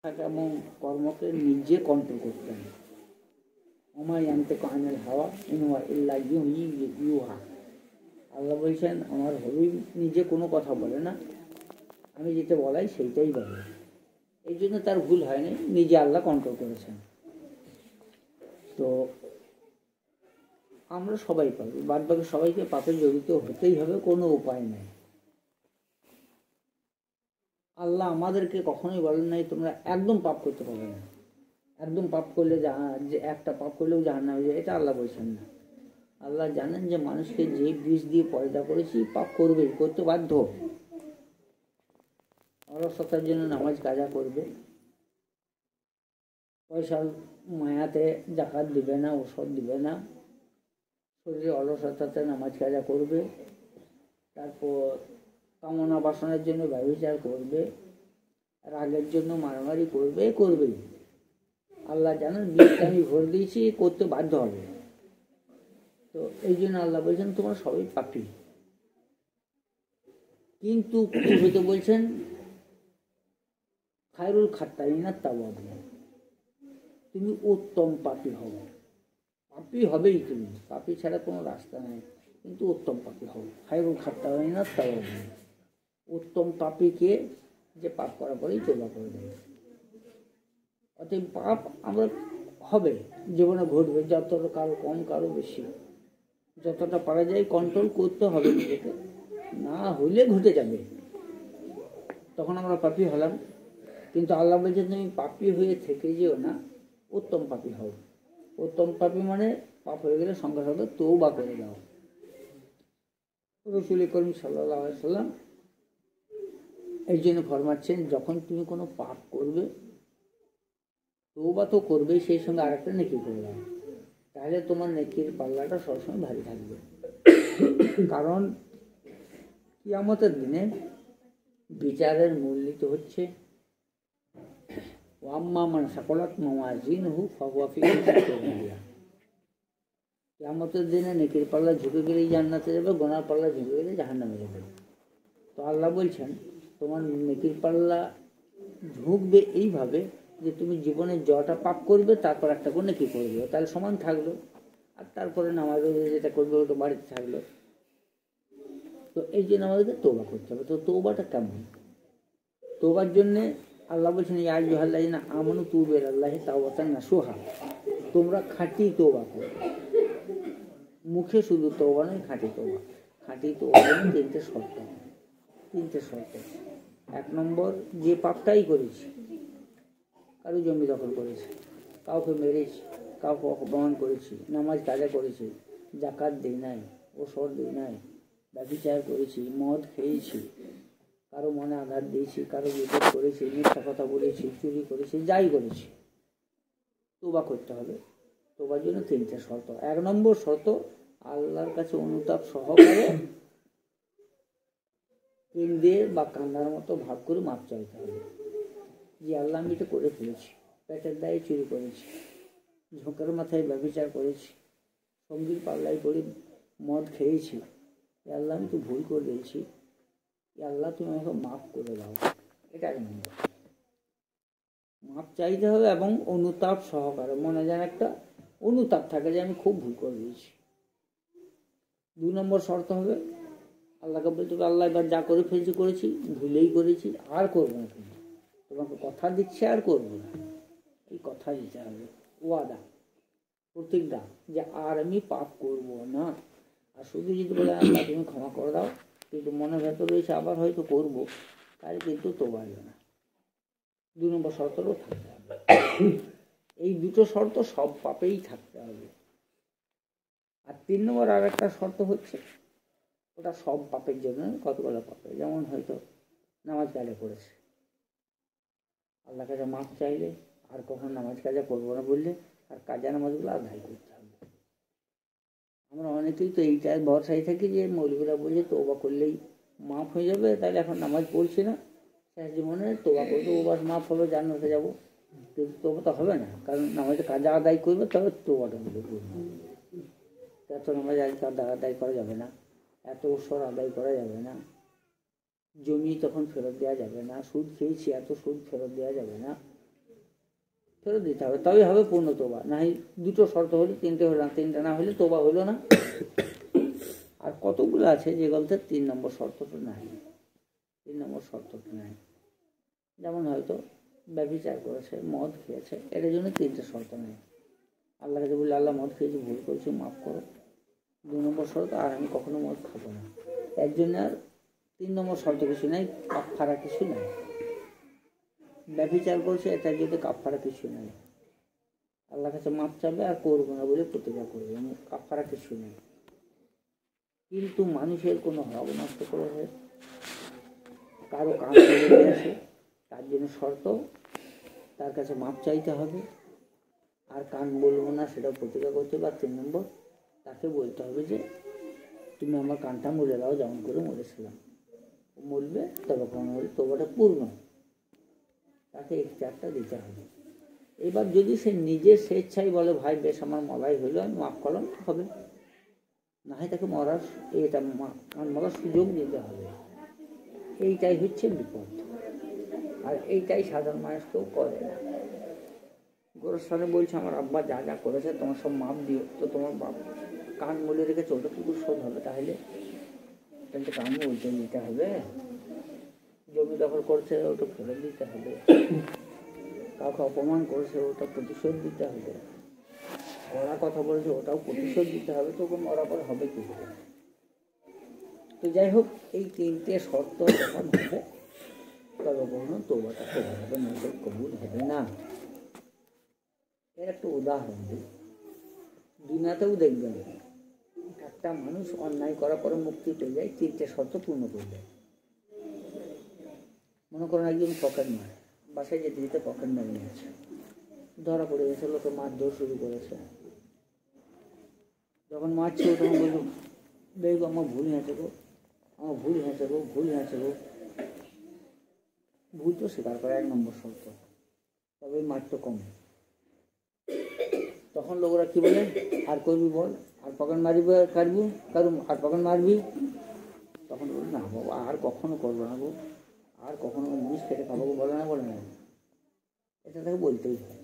এবং কর্মকে নিজে কন্ট্রোল করতেন। আমার জানতে কানের হাওয়া ইনুয়া ইল্লা ইউহা। আল্লাহ বলছেন আমার হবি নিজে কোনো কথা বলে না, আমি যেটা বলাই সেইটাই বলে। এই জন্য তার ভুল হয়নি, নিজে আল্লাহ কন্ট্রোল করেছেন। তো আমরা সবাই পাবো, বাদ বাকি সবাইকে পাপে জড়িত হতেই হবে, কোনো উপায় নেই। আল্লাহ আমাদেরকে কখনোই বলেন নাই তোমরা একদম পাপ করতে পারবে না, একদম পাপ করলে যে একটা পাপ করলেও জাহান্নামে যাবে, এটা আল্লাহ বলছেন না। আল্লাহ জানেন যে মানুষকে যে বীজ দিয়ে পয়দা করেছি পাপ করবেই, করতে বাধ্য। অলসতার জন্য নামাজ কাজা করবে, পয়সার মায়াতে জাকাত দিবে না, ওষুধ দিবে না, শরীরে অলসতাতে নামাজ কাজা করবে, তারপর কামনা বাসনের জন্য ব্যভিচার করবে, রাগের জন্য মারামারি করবেই। আল্লাহ জানেন বীজটা আমি ভর দিয়েছি, করতে বাধ্য হবে। তো এই জন্য আল্লাহ বলছেন তোমরা সবাই পাপী, কিন্তু কি হতে বলছেন খায়রুল খাত্তাইনা তাওয়াবিন, তুমি উত্তম পাপী হবে। পাপী হবেই, তুমি পাপী ছাড়া কোনো রাস্তা নেই, কিন্তু উত্তম পাপী হবে। খায়রুল খাত্তাইনা তাওয়াবিন, উত্তম পাপীকে যে পাপ করার পরেই তওবা করে দেবে। অতএব পাপ আমরা হবে, জীবনে ঘটবে, যতটা কারো কম কারো বেশি, যতটা পারা যায় কন্ট্রোল করতে হবে নিজেকে, না হইলে ঘটে যাবে, তখন আমরা পাপী হলাম। কিন্তু আল্লাহ বলছে তুমি পাপী হয়ে থেকে যেও না, উত্তম পাপী হও। উত্তম পাপী মানে পাপ হয়ে গেলে সঙ্গে সঙ্গে তওবা করে দাও। রাসূল করিম সাল্লাল্লাহু আলাইহি সাল্লাম এই জন্য ফরমাচ্ছেন যখন তুমি কোনো পাপ করবে তওবা তো করবেই, সেই সঙ্গে আরেকটা নেকি করে দাও, তাহলে তোমার নেকির পাল্লাটা সবসময় ভারী থাকবে। কারণ কিয়ামতের দিনে বিচারের মূলনীতি হচ্ছে ওয়াম্মা মান সাকালাত মাওয়াজিনহু ফাহুয়া ফি জান্নাতিন আলিয়া। কিয়ামতের দিনে নেকির পাল্লা ঝুঁকে গেলেই জান্নাতে যাবে, গুনার পাল্লা ঝুঁকে গেলে জাহান্নামে যাবে। তো আল্লাহ বলছেন তোমার নেকির পাল্লা ঝুঁকবে এইভাবে যে তুমি জীবনে যটা পাপ করবে তারপর একটা করে নেকি করবে, তাহলে সমান থাকলো। আর তারপরে নামাজ যেটা করবে ওটা বাড়িতে থাকলো। তো এই জন্য আমাদেরকে তওবা করতে হবে। তো তওবাটা কেমন? তওবার জন্যে আল্লাহ বলছেন ইয়া আইয়ুহাল্লাযীনা আমানু তুবু ইলাল্লাহি তাওবাতান নাসুহা, তোমরা খাঁটি তওবা করো। মুখে শুধু তওবা নয়, খাঁটি তওবা। খাঁটি তওবা তিনটে শর্ত। এক নম্বর, যে পাপটাই করেছি, কারো জমি দখল করেছি, কাউকে মেরেছি, কাউকে অপমান করেছি, নামাজ কাজা করেছি, জাকাত দিই নাই, ওষুধ দিই নাই, ব্যভিচার করেছি, মদ খেয়েছি, কারো মনে আঘাত দিয়েছি, কারো বিপদ করেছি, মিথ্যা কথা বলেছি, চুরি করেছি, যাই করেছি, তওবা করতে হবে। তওবার জন্য তিনটে শর্ত। এক নম্বর শর্ত, আল্লাহর কাছে অনুতাপ সহকারে কেঁদে বা কান্নার মতো ভাব করে মাপ চাইতে হবে যে আল্লাহ আমি এটা করে ফেলেছি, পেটের দায়ে চুরি করেছি, ঝোঁকের মাথায় ব্যভিচার করেছি, সঙ্গীর পাল্লায় পড়ে মদ খেয়েছি, আল্লাহ আমি তো ভুল করে দিয়েছি, আল্লাহ তুমি আমাকে মাফ করে দাও। এটা এক নম্বর, মাপ চাইতে হবে এবং অনুতাপ সহকারে, মনে যেন একটা অনুতাপ থাকে যে আমি খুব ভুল করে দিয়েছি। 2 নম্বর শর্ত হবে আল্লাহকে বলতে হবে আল্লাহ এবার যা করে ফেলছি করেছি, ভুলেই করেছি, আর করবো না, তুমি তোমাকে কথা দিচ্ছে আর করবো না। এই কথা দিতে হবে, ওয়াদা, প্রতিজ্ঞা যে আর আমি পাপ করবো না। আর শুধু যদি বলে আল্লাহ তুমি ক্ষমা করে দাও, কিন্তু মনের ভেতর রয়েছে আবার হয়তো করবো, তাহলে কিন্তু তওবা হবে না। 2 নম্বর শর্তও থাকতে হবে। এই দুটো শর্ত সব পাপেই থাকতে হবে। আর 3 নম্বর আর একটা শর্ত হচ্ছে, ওটা সব পাপের জন্য, কতগুলো পাপে, যেমন হয়তো নামাজ কাজা করেছে, আল্লাহ কাছে মাফ চাইলে আর কখন নামাজ কাজা করবো না বললে, আর কাজা নামাজগুলো আদায় করতে হবে। আমরা অনেকেই তো এইটাই ভরসায় থাকি যে মৌলবীরা বলছে তওবা করলেই মাফ হয়ে যাবে, তাহলে এখন নামাজ পড়ছি না, শেষ জীবনে তওবা করবো, বাস মাফ হবে, জান্নাতে যাবো। কিন্তু তওবা তো হবে না, কারণ নামাজে কাজা আদায় করবে, তবে তওবাটা হবে। এত নামাজ আদায় করা যাবে না, এত ওষুধ আদায় করা যাবে না, জমি তখন ফেরত দেওয়া যাবে না, সুদ খেয়েছি এত সুদ ফেরত দেওয়া যাবে না, ফেরত দিতে হবে, তবেই হবে পূর্ণ তোবা। না হয় দুটো শর্ত হলে, তিনটে হলো না, তিনটে না হলে তোবা হলো না। আর কতগুলো আছে যেগুলোতে 3 নম্বর শর্তটা নাই, 3 নম্বর শর্তটা নাই। যেমন হয়তো ব্যভিচার করেছে, মদ খেয়েছে, এটার জন্য 3টে শর্ত নেই। আল্লাহ কাছে বললে, আল্লাহ মদ খেয়েছি, ভুল করেছি, মাফ করো। 2 নম্বর শর্ত, আর আমি কখনো মদ খাবো না। এর জন্য আর 3 নম্বর শর্ত কিছু নাই, কাফারা কিছু নাই। ব্যভিচার করছে, এটার জন্য কাফারা কিছু নাই। আল্লাহ কাছে মাফ চাবে আর করবো না বলে প্রতিজ্ঞা করবে, কাফারা কিছু নেই। কিন্তু মানুষের কোনো হক নষ্ট করেছে, কারো কাজ চলে গেছে, তার জন্য শর্ত তার কাছে মাপ চাইতে হবে। আর কান বলবো না সেটাও প্রতিজ্ঞা করতে হবে। 3 নম্বর, তাকে বলতে হবে যে তুমি আমার কানটা মরে দাও যেমন করে মরেছিলাম। মরবে, তবে কোনো হলে তোবাটা পূর্ণ, তাকে ইখতিয়ারটা দিতে হবে। এবার যদি সে নিজে স্বেচ্ছায় বলে ভাই বেশ আমার মলাই হলো, আমি মাফ করলাম, হবে। না হয় তাকে মরার সুযোগ দিতে হবে। এইটাই হচ্ছে বিপদ, আর এইটাই সাধারণ মানুষ কেউ করে না। গোরস্থানে বলছে আমার আব্বা যা যা করেছে তোমার সব মাপ দিও, তো তোমার বাপ কান মলে রেখেছে, ওটা টুকু শোধ হবে। তাহলে কান বলতে দিতে হবে, জমি দখল করছে ওটা ফেরত দিতে হবে, কাউকে অপমান করেছে ওটা প্রতিশোধ দিতে হবে, ওরা কথা বলেছে ওটাও প্রতিশোধ দিতে হবে। তো ওরা পর হবে কি করে? তো যাই হোক, এই 3টে শর্ত যখন হবে তবে কখনো তোবাটা কবুল হবে, নজর কবুল হবে না। এর একটা উদাহরণ দিই, দুনিয়াতেও দেখবেন একটা মানুষ অন্যায় করার পরে মুক্তি পেয়ে যায় 3টে শর্ত পূর্ণ করলে। মনে করেন একজন পকেট মার, বাসায় যেতে যেতে পকেট মারি নিয়েছে, ধরা পড়ে গেছে, লোকে মারধর শুরু করেছে। যখন মারছে তখন বলল, দেখবো আমার ভুল হয়েছে গো, আমার ভুল হয়েছে গো, ভুল হয়েছে গো। ভুল তো স্বীকার করে 1 নম্বর শর্ত, তবে মার তো কম। তখন লোকরা কি বলে, আর করবি বল, আর পকেট মারবি, আর কাটবি, আর পকেট মারবি। তখন বলি না বাবা আর কখনো করবো না গো, আর কখনো জিনিস খেটে খাবো, বলে না, বলে না, এটা তাকে বলতেই হয়।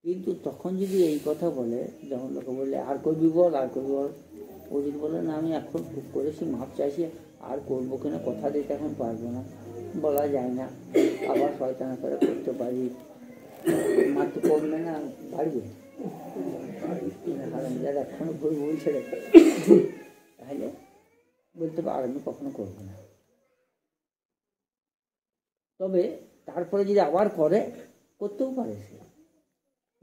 কিন্তু তখন যদি এই কথা বলে, যখন লোকে বললে আর করবি বল, আর করবি বল, ও যদি বলে না আমি এখন খুব করেছি, মাপ চাইছি, আর করবো কিনা কথা দিতে এখন পারবো না, বলা যায় না, আবার শয়তানা করে করতে পারি, মার তো করবে না, বাড়বে হারামজাদা এখনো ভুল বলছে, তাহলে বলতে পারে আর আমি কখনো করবো না। তবে তারপরে যদি আবার করে, করতেও পারে সে,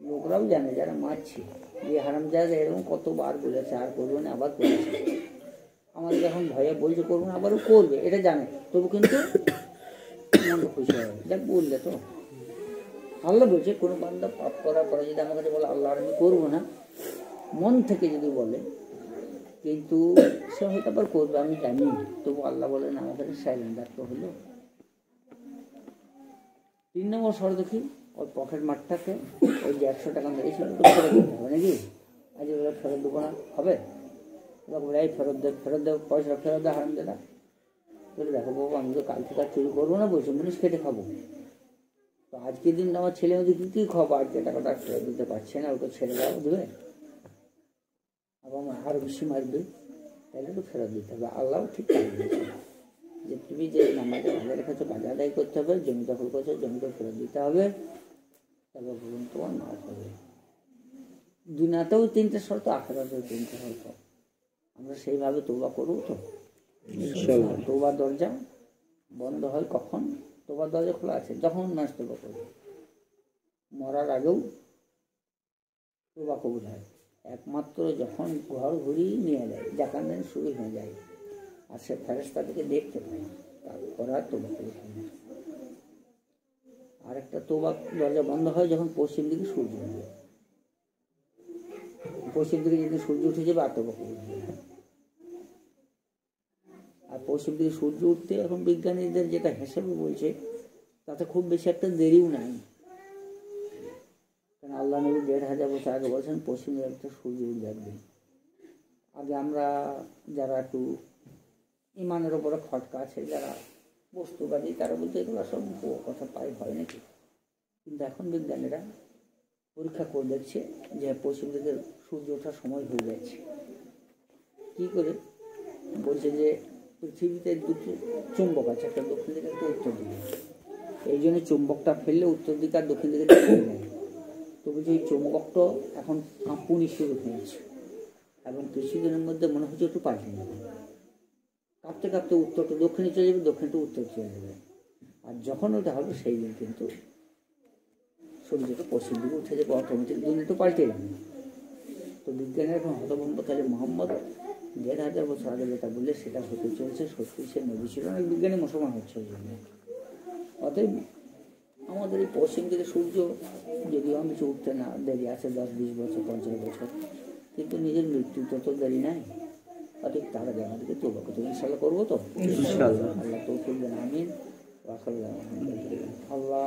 লোকরাও জানে যারা মারছে যে হারামজাদা এরকম কতবার বলেছে আর করবো না, আবার করেছে। আমাদের এখন ভয়ে বলছে করবো না, আবারও করবে, এটা জানে, তবু কিন্তু মন খুশি হবে, দেখ বললে তো। আল্লাহ বলছে কোনো বান্দা পাপ করার পরে যদি আমার কাছে বলে আল্লাহ আমি করবো না, মন থেকে যদি বলে, কিন্তু সে হয়তো আবার করবে আমি জানি, তবু আল্লাহ বলেন আমাদের সাইলেন্ডার তো হলো। 3 নম্বর শর্ত কি, ওর পকেট মারটাকে ওই যে 100 টাকা মেরেছিল ওটা ফেরত দিতে হবে নাকি? আজ ওরা ফেরত দেবো না, হবে? ওরা বলে এই ফেরত দেব, পয়সা ফেরত দেয় হারামজাদা। বলে দেখো বাবু আমি তো কাল থেকে চুরি করবো না, বলছি জিনিস খেটে খাবো, তো আজকের দিন আমার ছেলে মেয়েদের কী খাবো, আজকে টাকাটা ফেরত দিতে পারছে না, ওকে ছেড়ে দাও, দেবে, আবার আরো বেশি মারবে, তাহলে তো ফেরত দিতে হবে। আল্লাহ ঠিক কাজ দিয়েছে যে তুমি যে নামাজে ভালো রেখেছো কাজে আদায় করতে হবে, জমি দখল করছো জমিটা ফেরত দিতে হবে, তবে বলুন তোমার মাফ হবে। দুনিয়াতেও 3টে শর্ত, আখিরাতেও 3টে শর্ত। আমরা সেইভাবে তওবা করবো তো ইনশাআল্লাহ। তওবার দরজা বন্ধ হয় কখন? তওবার দরজা খোলা আছে যখন মানুষ তওবা করবে, মরার আগেও তওবা কবুল হয় একমাত্র যখন ঘর ঘুরিয়ে নিয়ে যায়, জাকাত দেন শুরু হয়ে যায়, আর সে ফেরেশতাদেরকে দেখতে পায়, তারপর আর তওবা কবুল হয় না। আর একটা তওবা দরজা বন্ধ হয় যখন পশ্চিম দিকে সূর্য উঠবে, পশ্চিম দিকে যদি সূর্য উঠে যাবে আর তওবা কবুল হবে না। আর পশ্চিম দিকে সূর্য উঠতে এখন বিজ্ঞানীদের যেটা হিসেবে বলছে তাতে খুব বেশি একটা দেরিও নাই, কারণ আল্লাহ নবী 1500 বছর আগে বলছেন পশ্চিম দিকে একটা সূর্য উঠবে একদিন। আগে আমরা যারা একটু ইমানের ওপরে খটকা আছে, যারা বস্তুবাদী, তারা বলতে এগুলো সব কথা পাই হয় নাকি, কিন্তু এখন বিজ্ঞানীরা পরীক্ষা করে দেখছে যে পশ্চিম দিকে সূর্য ওঠার সময় হয়ে যাচ্ছে। কী করে? বলছে যে পৃথিবীতে দুটো চুম্বক আছে, একটা দক্ষিণ দিকে একটা উত্তর দিকে। এই জন্য চুম্বকটা ফেললে উত্তর দিকে আর দক্ষিণ দিকে চলে যায়। তো বলছে এই চুম্বকটা এখন কাঁপুনি শুরু হয়েছে এবং কিছুদিনের মধ্যে মনে হচ্ছে একটু পাল্টে যাবে। কাঁপতে কাঁপতে উত্তরটা দক্ষিণে চলে যাবে, দক্ষিণটা উত্তর চলে যাবে। আর যখন ওটা হবে সেই দিন কিন্তু সূর্যটা পশ্চিম দিকে উঠে যাবে, অটোমেটিক দুনিয়াটা পাল্টে যাবে। তো বিজ্ঞানের এখন হতভম্ব, তাহলে মোহাম্মদ ১,৫০০ বছর আগে যেটা বললে সেটা হতে চলছে, সত্যি সে নবী ছিল না, বিজ্ঞানী মুসলমান হচ্ছে ওই জন্য। অতএব আমাদের এই পশ্চিম দিকে সূর্য যদিও আমি কিছু উঠতে না দেরি আছে ১০-২০ বছর ৫০ বছর, কিন্তু নিজের মৃত্যু তত দেরি নাই। অতএব তার আগে আমাদেরকে তওবা করতে হবে। ইনশাআল্লাহ করবো তো, ইনশাআল্লাহ। আল্লাহ তৌফিক দেন, আমিন। আল্লাহ